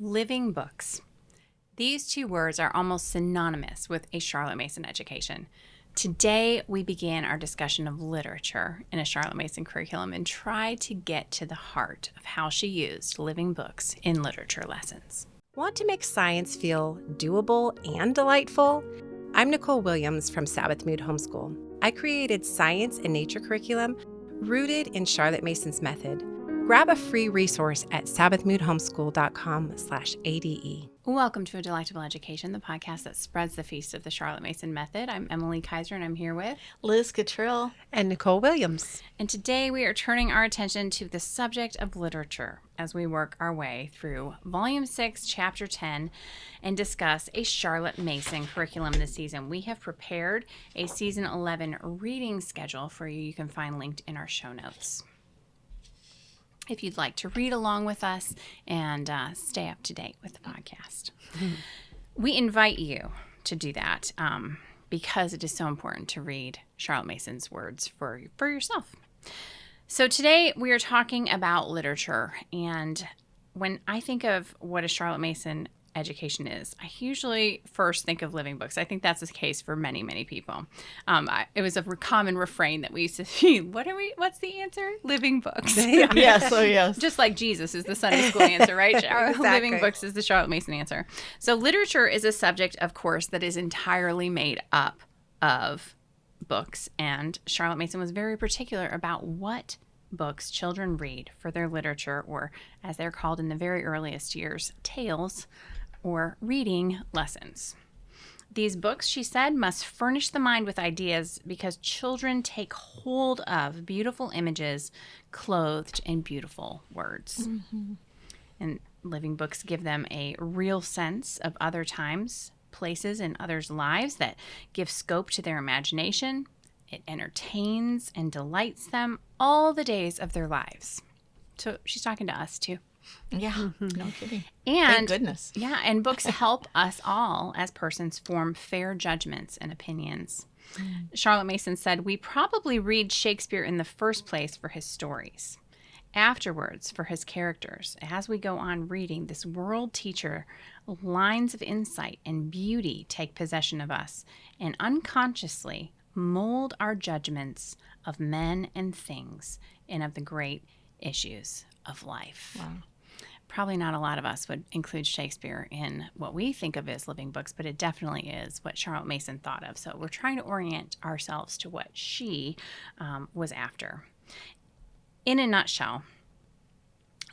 living books. These two words are almost synonymous with a Charlotte Mason education. Today, we begin our discussion of literature in a Charlotte Mason curriculum and try to get to the heart of how she used living books in literature lessons. Want to make science feel doable and delightful? I'm Nicole Williams from Sabbath Mood Homeschool. I created science and nature curriculum rooted in Charlotte Mason's method. Grab a free resource at sabbathmoodhomeschool.com/ADE. Welcome to A Delightful Education, the podcast that spreads the feast of the Charlotte Mason method. I'm Emily Kaiser, and I'm here with Liz Cottrell and Nicole Williams. And today we are turning our attention to the subject of literature as we work our way through Volume 6, Chapter 10, and discuss a Charlotte Mason curriculum this season. We have prepared a Season 11 reading schedule for you. You can find linked in our show notes if you'd like to read along with us and stay up to date with the podcast. We invite you to do that because it is so important to read Charlotte Mason's words for yourself. So today we are talking about literature, and when I think of what a Charlotte Mason education is, I usually first think of living books. I think that's the case for many, many people. It was a common refrain that we used to see. What's the answer? Living books. Yes. Just like Jesus is the Sunday school answer, right? Exactly. Living books is the Charlotte Mason answer. So literature is a subject, of course, that is entirely made up of books. And Charlotte Mason was very particular about what books children read for their literature, or as they're called in the very earliest years, tales or reading lessons. These books, she said, must furnish the mind with ideas because children take hold of beautiful images clothed in beautiful words. Mm-hmm. And living books give them a real sense of other times, places, and others' lives that give scope to their imagination. It entertains and delights them all the days of their lives. So she's talking to us too. Yeah, no kidding. And thank goodness. Yeah, and books help us all as persons form fair judgments and opinions. Charlotte Mason said, "We probably read Shakespeare in the first place for his stories, afterwards for his characters. As we go on reading, this world teacher, lines of insight and beauty take possession of us and unconsciously mold our judgments of men and things and of the great issues of life." Wow. Probably not a lot of us would include Shakespeare in what we think of as living books, but it definitely is what Charlotte Mason thought of. So we're trying to orient ourselves to what she was after. In a nutshell,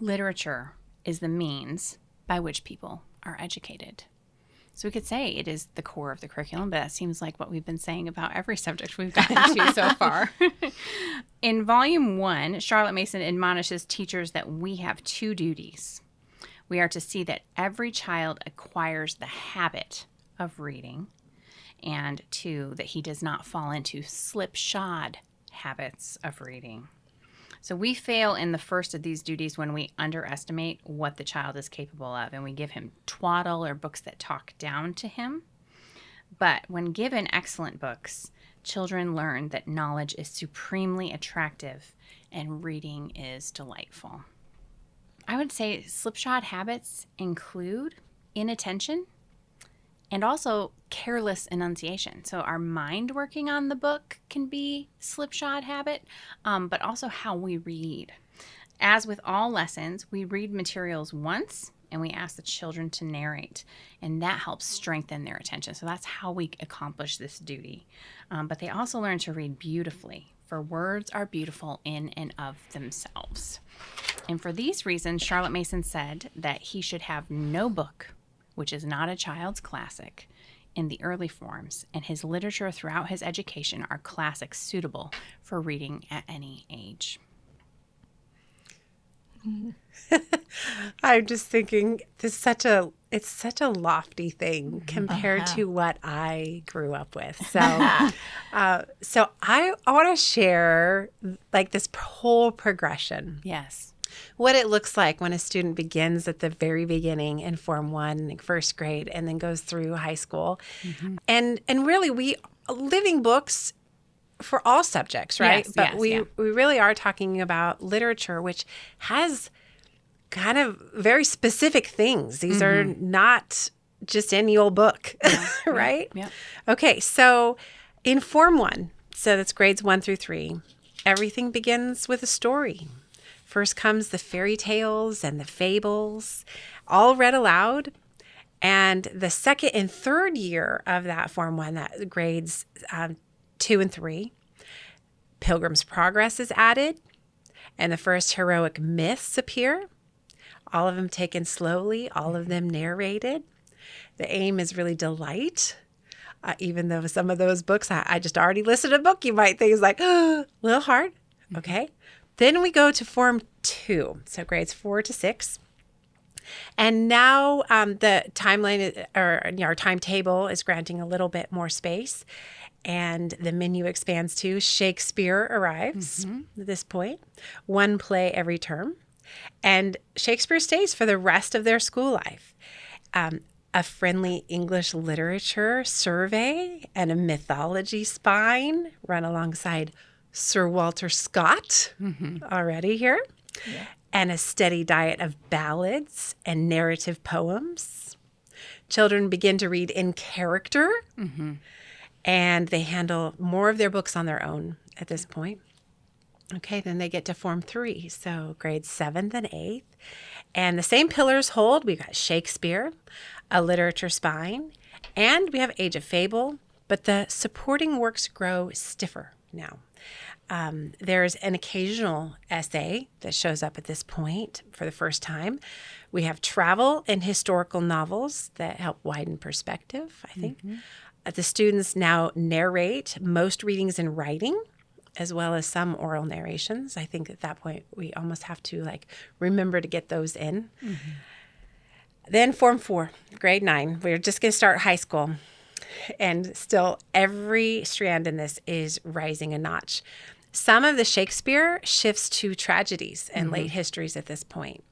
literature is the means by which people are educated. So we could say it is the core of the curriculum, but that seems like what we've been saying about every subject we've gotten to so far. In Volume 1, Charlotte Mason admonishes teachers that we have two duties. We are to see that every child acquires the habit of reading, and two, that he does not fall into slipshod habits of reading. So we fail in the first of these duties when we underestimate what the child is capable of and we give him twaddle or books that talk down to him. But when given excellent books, children learn that knowledge is supremely attractive and reading is delightful. I would say slipshod habits include inattention and also careless enunciation. So our mind working on the book can be slipshod habit, but also how we read. As with all lessons, we read materials once and we ask the children to narrate, and that helps strengthen their attention. So that's how we accomplish this duty. But they also learn to read beautifully, for words are beautiful in and of themselves. And for these reasons, Charlotte Mason said that he should have no book which is not a child's classic, in the early forms, and his literature throughout his education are classics suitable for reading at any age. I'm just thinking it's such a lofty thing compared to what I grew up with. So, so I want to share like this whole progression. Yes. What it looks like when a student begins at the very beginning in Form 1, like first grade, and then goes through high school. Mm-hmm. And really, we living books for all subjects, right? Yes, but we yeah. really are talking about literature, which has kind of very specific things. These are not just any old book, right? Yeah. Okay, so in Form 1, so that's grades 1 through 3, everything begins with a story. First comes the fairy tales and the fables, all read aloud. And the second and third year of that Form 1, that grades 2 and 3, Pilgrim's Progress is added, and the first heroic myths appear, all of them taken slowly, all of them narrated. The aim is really delight, even though some of those books, I just already listed a book, you might think is like, a little hard. Okay. Then we go to Form 2, so grades 4 to 6. And now the timeline or our timetable is granting a little bit more space, and the menu expands to Shakespeare arrives at this point, one play every term, and Shakespeare stays for the rest of their school life. A friendly English literature survey and a mythology spine run alongside Sir Walter Scott already here. Yeah. And a steady diet of ballads and narrative poems. Children begin to read in character, and they handle more of their books on their own at this point. Okay, then they get to Form 3, so grades 7th and 8th. And the same pillars hold. We've got Shakespeare, a literature spine, and we have Age of Fable, but the supporting works grow stiffer now. There's an occasional essay that shows up at this point for the first time. We have travel and historical novels that help widen perspective, I think. The students now narrate most readings in writing, as well as some oral narrations. I think at that point we almost have to remember to get those in. Then Form 4, grade 9. We're just going to start high school. And still every strand in this is rising a notch. Some of the Shakespeare shifts to tragedies and late histories at this point.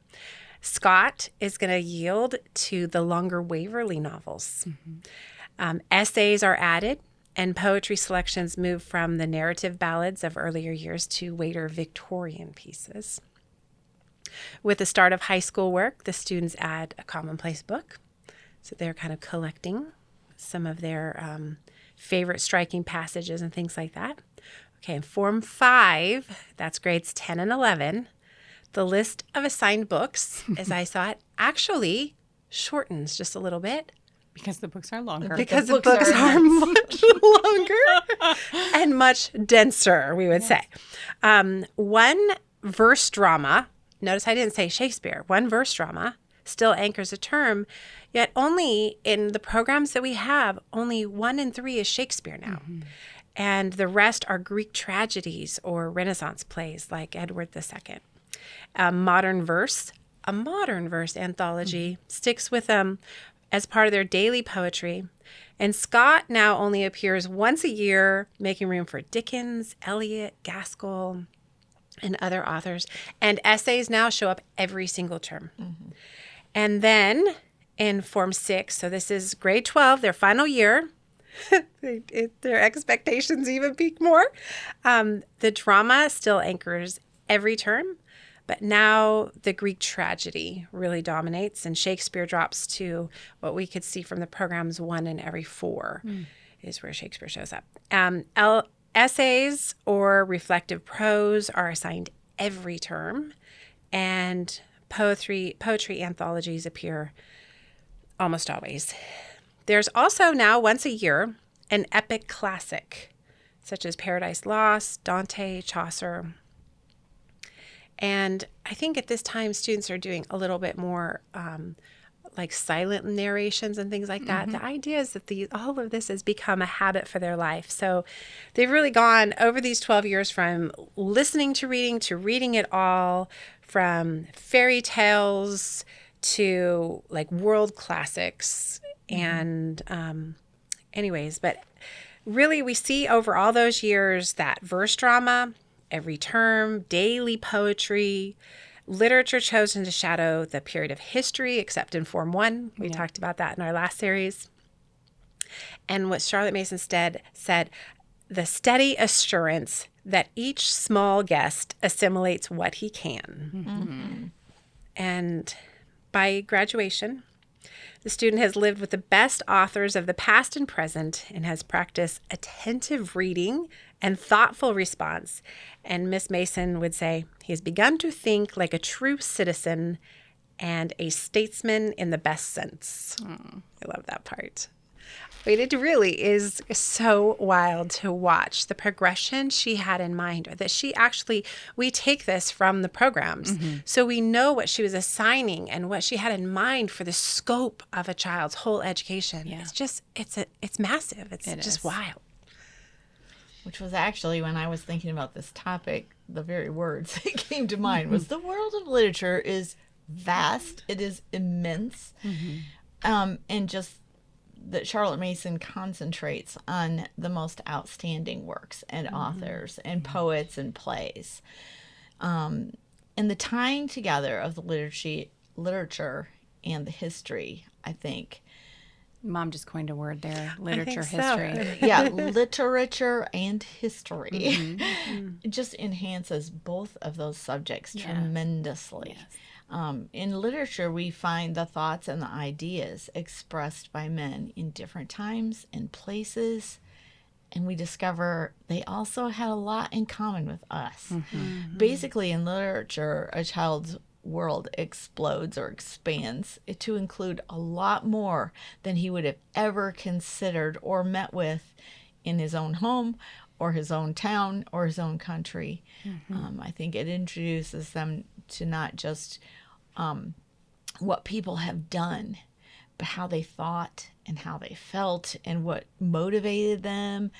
Scott is going to yield to the longer Waverley novels. Essays are added, and poetry selections move from the narrative ballads of earlier years to later Victorian pieces. With the start of high school work, the students add a commonplace book. So they're kind of collecting some of their favorite striking passages and things like that. Okay, in Form 5, that's grades 10 and 11, the list of assigned books, as I saw it, actually shortens just a little bit. Because the books are longer. Because the books are much longer and much denser, we would say. One verse drama, notice I didn't say Shakespeare, one verse drama still anchors a term, yet only in the programs that we have, only 1 in 3 is Shakespeare now. And the rest are Greek tragedies or Renaissance plays like Edward II. A modern verse anthology sticks with them as part of their daily poetry. And Scott now only appears once a year, making room for Dickens, Eliot, Gaskell, and other authors. And essays now show up every single term. And then in Form 6, so this is grade 12, their final year, their expectations even peak more. The drama still anchors every term, but now the Greek tragedy really dominates, and Shakespeare drops to what we could see from the programs 1 in every 4 is where Shakespeare shows up. Essays or reflective prose are assigned every term, and poetry anthologies appear almost always. There's also now once a year an epic classic, such as Paradise Lost, Dante, Chaucer. And I think at this time students are doing a little bit more like silent narrations and things like that. The idea is that all of this has become a habit for their life. So they've really gone over these 12 years from listening to reading it all, from fairy tales to like world classics. And anyways, but really we see over all those years that verse drama, every term, daily poetry, literature chosen to shadow the period of history, except in Form 1. We talked about that in our last series. And what Charlotte Mason said, the steady assurance that each small guest assimilates what he can. And by graduation, the student has lived with the best authors of the past and present and has practiced attentive reading and thoughtful response. And Miss Mason would say, he has begun to think like a true citizen and a statesman in the best sense. I love that part. But it really is so wild to watch the progression she had in mind, or that we take this from the programs. So we know what she was assigning and what she had in mind for the scope of a child's whole education. Yeah. It's massive. It's It just is. wild. Which was actually, when I was thinking about this topic, the very words that came to mind was the world of literature is vast. It is immense. And just that Charlotte Mason concentrates on the most outstanding works and authors and poets and plays. And the tying together of the literature and the history, I think. Mom just coined a word there, I literature, think so. history. Yeah, literature and history. It just enhances both of those subjects tremendously. Yes. In literature, we find the thoughts and the ideas expressed by men in different times and places, and we discover they also had a lot in common with us. Basically, in literature, a child's world explodes or expands to include a lot more than he would have ever considered or met with in his own home or his own town or his own country. I think it introduces them to not just what people have done, but how they thought and how they felt and what motivated them,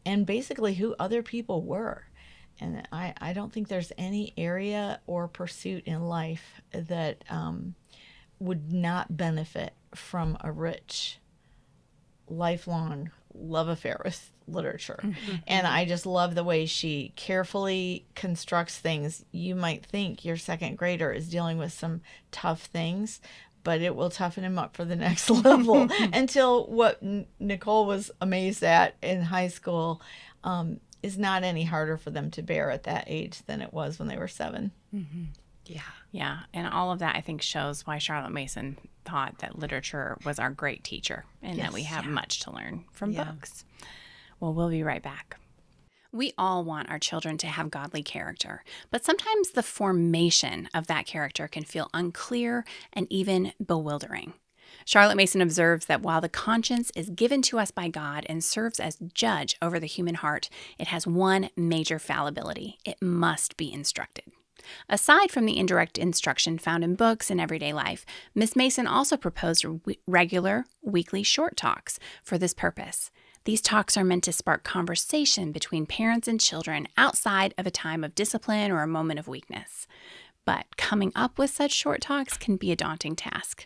and basically who other people were. And I don't think there's any area or pursuit in life that would not benefit from a rich, lifelong love affair with literature. And I just love the way she carefully constructs things. You might think your second grader is dealing with some tough things, but it will toughen him up for the next level until what Nicole was amazed at in high school is not any harder for them to bear at that age than it was when they were 7. Yeah. And all of that, I think, shows why Charlotte Mason thought that literature was our great teacher and that we have much to learn from books. Well, we'll be right back. We all want our children to have godly character, but sometimes the formation of that character can feel unclear and even bewildering. Charlotte Mason observes that while the conscience is given to us by God and serves as judge over the human heart, it has one major fallibility: it must be instructed. Aside from the indirect instruction found in books and everyday life, Miss Mason also proposed regular weekly short talks for this purpose. These talks are meant to spark conversation between parents and children outside of a time of discipline or a moment of weakness. But coming up with such short talks can be a daunting task.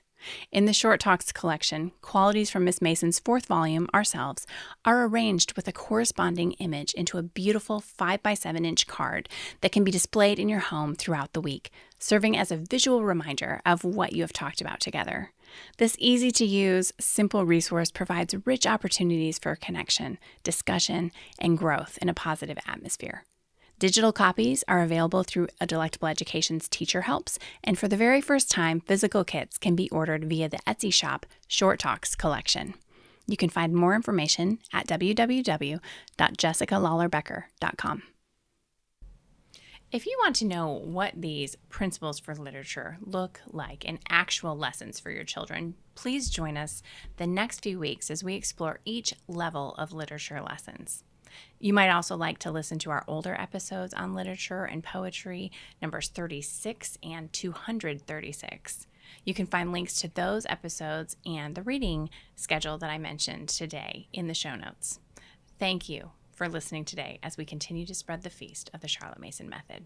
In the Short Talks collection, Qualities from Miss Mason's 4th volume, Ourselves, are arranged with a corresponding image into a beautiful 5x7-inch card that can be displayed in your home throughout the week, serving as a visual reminder of what you have talked about together. This easy-to-use, simple resource provides rich opportunities for connection, discussion, and growth in a positive atmosphere. Digital copies are available through A Delectable Education's Teacher Helps, and for the very first time, physical kits can be ordered via the Etsy shop Short Talks Collection. You can find more information at www.jessicalawlerbecker.com. If you want to know what these principles for literature look like in actual lessons for your children, please join us the next few weeks as we explore each level of literature lessons. You might also like to listen to our older episodes on literature and poetry, numbers 36 and 236. You can find links to those episodes and the reading schedule that I mentioned today in the show notes. Thank you for listening today as we continue to spread the feast of the Charlotte Mason Method.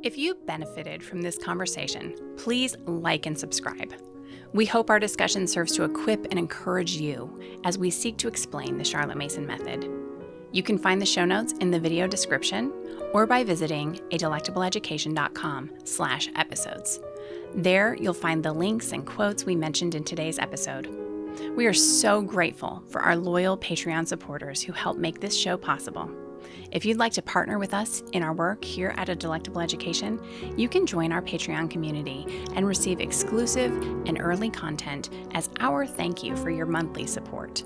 If you benefited from this conversation, please like and subscribe. We hope our discussion serves to equip and encourage you as we seek to explain the Charlotte Mason Method. You can find the show notes in the video description or by visiting adelectableeducation.com/episodes. There, you'll find the links and quotes we mentioned in today's episode. We are so grateful for our loyal Patreon supporters who help make this show possible. If you'd like to partner with us in our work here at A Delectable Education, you can join our Patreon community and receive exclusive and early content as our thank you for your monthly support.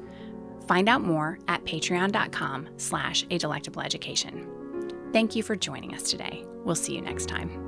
Find out more at patreon.com/adelectableeducation. Thank you for joining us today. We'll see you next time.